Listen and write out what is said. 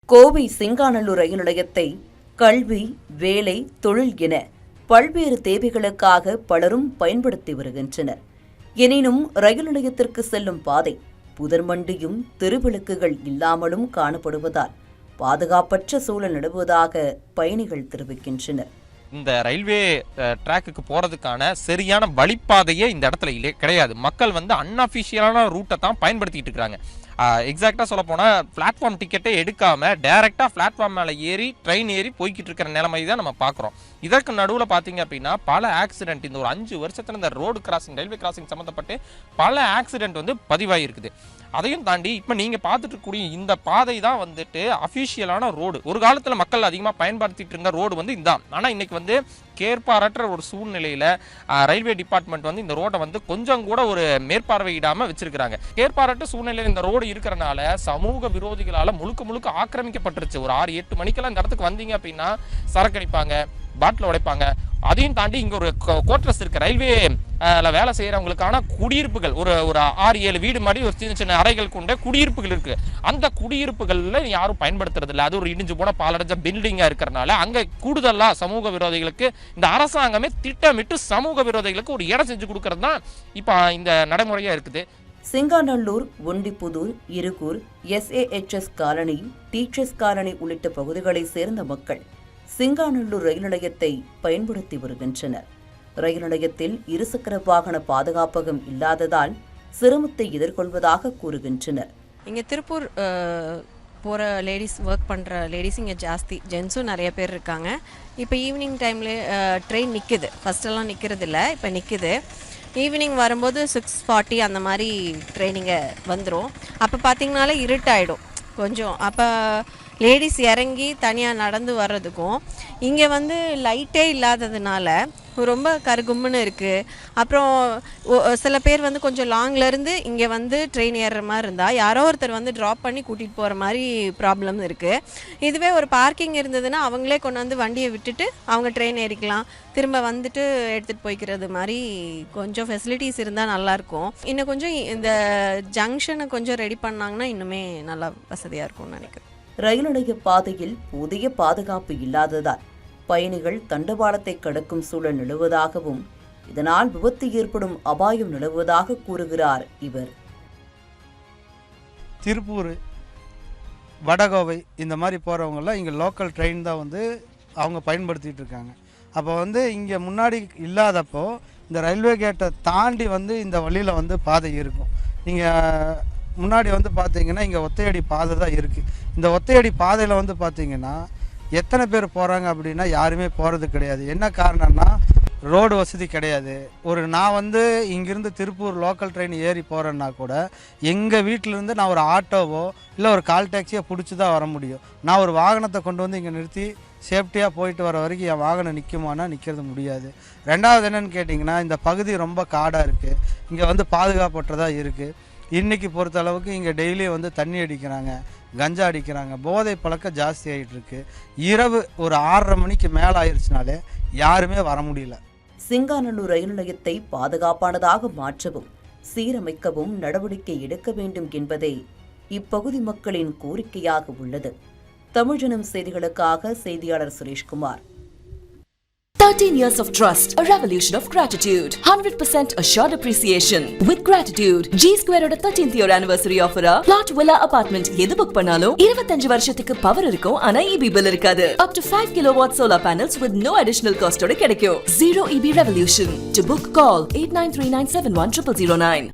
கோவை சிங்காநல்லூர் ரயில் நிலையத்தை கல்வி, வேலை, தொழில் என பல்வேறு தேவைகளுக்காக பலரும் பயன்படுத்தி வருகின்றனர். எனினும் ரயில் நிலையத்திற்கு செல்லும் பாதை புதர்மண்டியும் தெருவிளக்குகள் இல்லாமலும் காணப்படுவதால் பாதுகாப்பற்ற சூழல் நிலவுவதாக பயணிகள் தெரிவிக்கின்றனர். இந்த ரயில்வே ட்ராக்குக்கு போகிறதுக்கான சரியான வழிப்பாதையே இந்த இடத்துல கிடையாது. மக்கள் அன்அஃபிஷியலான ரூட்டை தான் பயன்படுத்திட்டு இருக்கிறாங்க. எக்ஸாக்டாக சொல்ல போனால் பிளாட்ஃபார்ம் டிக்கெட்டே எடுக்காமல் டைரெக்டாக பிளாட்ஃபார்ம் மேலே ஏறி ட்ரெயின் ஏறி போய்கிட்டு இருக்கிற நிலைமை தான் நம்ம பார்க்குறோம். இதற்கு நடுவில் பார்த்தீங்க அப்படின்னா பல ஆக்சிடென்ட் இந்த ஒரு 5 வருஷத்தில் இந்த ரோடு கிராசிங், ரயில்வே கிராசிங் சம்மந்தப்பட்டு பல ஆக்சிடென்ட் பதிவாகிருக்குது. அதையும் தாண்டி இப்போ நீங்கள் பார்த்துட்டு இருக்கக்கூடிய இந்த பாதை தான் அஃபிஷியலான ரோடு. ஒரு காலத்தில் மக்கள் அதிகமாக பயன்படுத்திட்டு இருந்த ரோடு இதுதான். ஆனால் இன்னைக்கு கேற்பாரற்ற ஒரு சூழ்நிலையில் ரயில்வே டிபார்ட்மெண்ட் இந்த ரோட்டை கொஞ்சம் கூட ஒரு மேற்பார்வையிடாமல் வச்சிருக்கிறாங்க. கேற்பாரற்ற சூழ்நிலையில் இந்த ரோடு இருக்கிறனால சமூக விரோதிகளால் முழுக்க ஆக்கிரமிக்கப்பட்டுருச்சு. ஒரு 6-8 மணிக்கெல்லாம் இந்த இடத்துக்கு வந்தீங்க அப்படின்னா சரக்கு அடிப்பாங்க, பாட்டில் உடைப்பாங்க. அதையும் தாண்டி இங்கே ஒரு கோட்ரஸ் இருக்கு. ரயில்வே வேலை செய்யறவங்களுக்கான குடியிருப்புகள் ஒரு 6-7 வீடு மாதிரி ஒரு சின்ன அறைகள் கொண்ட குடியிருப்புகள் இருக்கு. அந்த குடியிருப்புகள்ல யாரும் பயன்படுத்துறது இல்லை. அது ஒரு இடிஞ்சு போன பாலடைஞ்ச பில்டிங்கா இருக்கிறனால அங்க கூடுதலா சமூக விரோதிகளுக்கு இந்த அரசாங்கமே திட்டமிட்டு சமூக விரோதிகளுக்கு ஒரு இடம் செஞ்சு கொடுக்கறது தான் இப்ப இந்த நடைமுறையா இருக்குது. Singanallur, Ondipudur, Irugur, SAHS colony, teachers colony உள்ளிட்ட பகுதிகளைச் சேர்ந்த மக்கள் சிங்காநல்லூர் ரயில் நிலையத்தை பயன்படுத்தி வருகின்றனர். ரயில் நிலையத்தில் இருசக்கர வாகன பாதுகாப்பகம் இல்லாததால் சிரமத்தை எதிர்கொள்வதாக கூறுகின்றனர். இங்கே திருப்பூர் போகிற லேடிஸ், ஒர்க் பண்ணுற லேடிஸ் இங்கே ஜாஸ்தி, ஜென்ஸும் நிறைய பேர் இருக்காங்க. இப்போ ஈவினிங் டைமில் ட்ரெயின் நிற்குது. ஃபஸ்ட்டெல்லாம் நிற்கிறது இல்லை, இப்போ நிற்குது. ஈவினிங் வரும்போது 6:40 அந்த மாதிரி ட்ரெயினிங்க வந்துடும். அப்போ பார்த்திங்கனாலே இருட்டாயிடும் கொஞ்சம். அப்போ லேடிஸ் இறங்கி தனியாக நடந்து வர்றதுக்கும் இங்கே லைட்டே இல்லாததுனால ரொம்ப கருகும்னு இருக்குது. அப்புறம் சில பேர் கொஞ்சம் லாங்லேருந்து இங்கே ட்ரெயின் ஏறுற மாதிரி இருந்தால் யாரோ ஒருத்தர் ட்ராப் பண்ணி கூட்டிகிட்டு போகிற மாதிரி ப்ராப்ளம் இருக்குது. இதுவே ஒரு பார்க்கிங் இருந்ததுன்னா அவங்களே கொண்டு வண்டியை விட்டுட்டு அவங்க ட்ரெயின் ஏறிக்கலாம், திரும்ப எடுத்துகிட்டு போய்க்கிறது மாதிரி கொஞ்சம் ஃபெசிலிட்டிஸ் இருந்தால் நல்லாயிருக்கும். இன்னும் கொஞ்சம் இந்த ஜங்ஷனை கொஞ்சம் ரெடி பண்ணாங்கன்னா இன்னுமே நல்லா வசதியாக இருக்கும்னு நினைக்கிறேன். ரயில் நிலைய பாதையில் போதிய பாதுகாப்பு இல்லாததால் பயணிகள் தண்டவாளத்தை கடக்கும் சூழல் நிலவுவதாகவும் இதனால் விபத்து ஏற்படும் அபாயம் நிலவுவதாக கூறுகிறார் இவர். திருப்பூர், வடகோவை இந்த மாதிரி போகிறவங்கெல்லாம் இங்கே லோக்கல் ட்ரெயின் தான் அவங்க பயன்படுத்திகிட்டு இருக்காங்க. அப்போ இங்கே முன்னாடி இல்லாதப்போ இந்த ரயில்வே கேட்டை தாண்டி இந்த வழியில் பாதை இருக்கும். நீங்கள் முன்னாடி பார்த்தீங்கன்னா இங்கே ஒத்தையடி பாதை தான் இருக்குது. இந்த ஒத்தையடி பாதையில் பார்த்தீங்கன்னா எத்தனை பேர் போகிறாங்க அப்படின்னா யாருமே போகிறது கிடையாது. என்ன காரணம்னா ரோடு வசதி கிடையாது. நான் இங்கேருந்து திருப்பூர் லோக்கல் ட்ரெயின் ஏறி போகிறேன்னா கூட எங்கள் வீட்டிலேருந்து நான் ஒரு ஆட்டோவோ இல்லை ஒரு கால் டாக்ஸியோ பிடிச்சி தான் வர முடியும். நான் ஒரு வாகனத்தை கொண்டு இங்கே நிறுத்தி சேஃப்டியாக போயிட்டு வர வரைக்கும் என் வாகனம் நிற்குமானா நிற்கிறது முடியாது. ரெண்டாவது என்னென்னு கேட்டிங்கன்னா இந்த பகுதி ரொம்ப காடாக இருக்குது. இங்கே பாதுகாப்பற்றதாக இருக்குது. இன்றைக்கி பொறுத்த அளவுக்கு இங்கே டெய்லி தண்ணி அடிக்கிறாங்க, கஞ்சா அடிக்கிறாங்க, போதை பழக்கம் ஜாஸ்தி ஆகிட்டு இருக்கு. இரவு ஒரு 6:30 மணிக்கு மேலே ஆயிடுச்சுனாலே யாருமே வர முடியல. சிங்காநல்லூர் ரயில் நிலையத்தை பாதுகாப்பானதாக மாற்றவும் சீரமைக்கவும் நடவடிக்கை எடுக்க வேண்டும் என்பதே இப்பகுதி மக்களின் கோரிக்கையாக உள்ளது. தமிழ்ஜனம் செய்திகளுக்காக செய்தியாளர் Sureshkumar. 13 years of trust, a revolution of gratitude, 100% assured appreciation. With gratitude, G-Square oda 13th year anniversary offer plot villa apartment எது புக் பண்ணாலும் 25 வருஷத்துக்கு பவர் இருக்கும், ஆனா EB bill இருக்காது. Up to 5 kilowatt solar panels with no additional cost ஓட கிடைக்கும். Zero EB revolution. To book, call 8939710009.